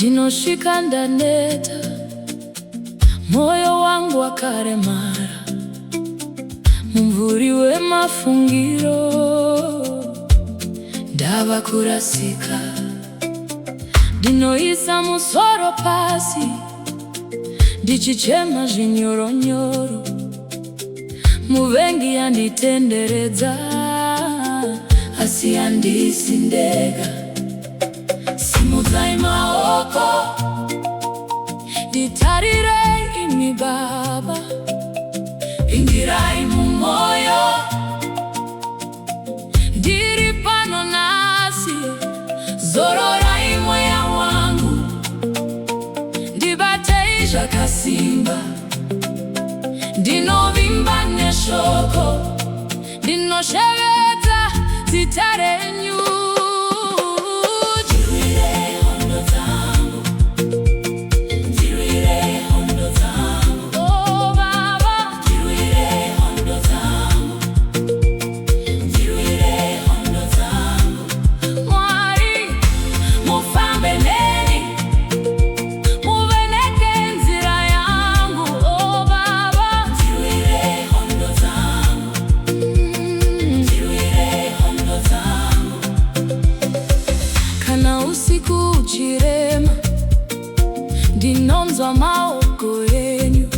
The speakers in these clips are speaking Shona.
ndinoshika ndaneta, moyo wangu wakaremara, mumvuri wemafungiro ndava kurasika. Ndinoisa musoro pasi, ndichichema zvinyoronyoro, muvengi yanditenderedza, asi handisi ndega. Simudzai maoko, nditarirei imi Baba, pingirai mumoyo, ndiri pano nasi, zororai mweya wangu, ndibatei zvakasimba, ndinovimba neshoko, ndinoshevedza zita renyu. Ndirwirei hondo dzangu, ndirwirei hondo dzangu, oh Baba, ndirwirei hondo dzangu, ndirwirei hondo dzangu. Mwari, mufambe neni, muveneke nzira yangu, oh Baba, ndirwirei hondo dzangu, ndirwirei hondo dzangu. Kana usiku uchirema, ndinonzwa maoko enyu.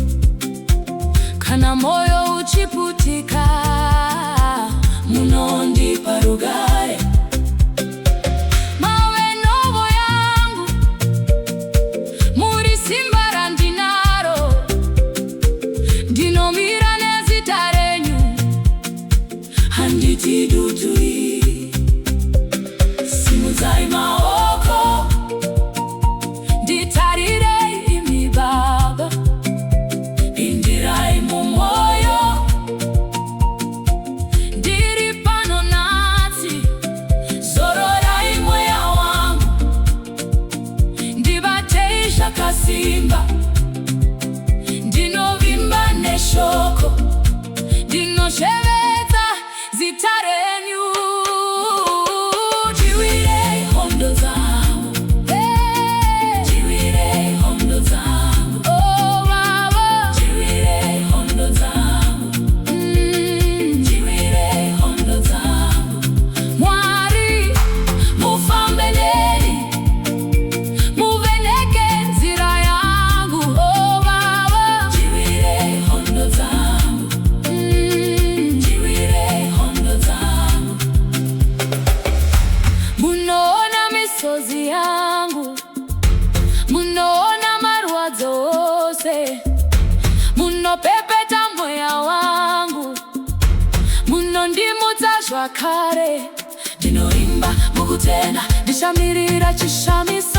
Kana moyo uchiputika, munondipa rugare. Mawe novo yangu, muri simba randinaro, ndinomira nezita renyu, handitidutui. Simudzai maoko, nditarirei imi Baba, pindirai mumoyo, ndiri pano nasi, zororai mweya wangu, ndibatei zvakasimba, ndinovimba neshoko, ndinoshevedza zita renyu. Ndirwirei hondo dzangu, ndirwirei hondo dzangu, oh Baba, ndirwirei hondo dzangu, ndirwirei hondo dzangu. Mwari, mufambe neni, muveneke nzira yangu, oh Baba, ndirwirei hondo dzangu, ndirwirei hondo dzangu. Munoona misozi yangu, munoona marwadzo ose, munopepeta mweya wangu, munondimutsa zvakare. Ndinoimba mukutenda, ndishamirira chishamiso.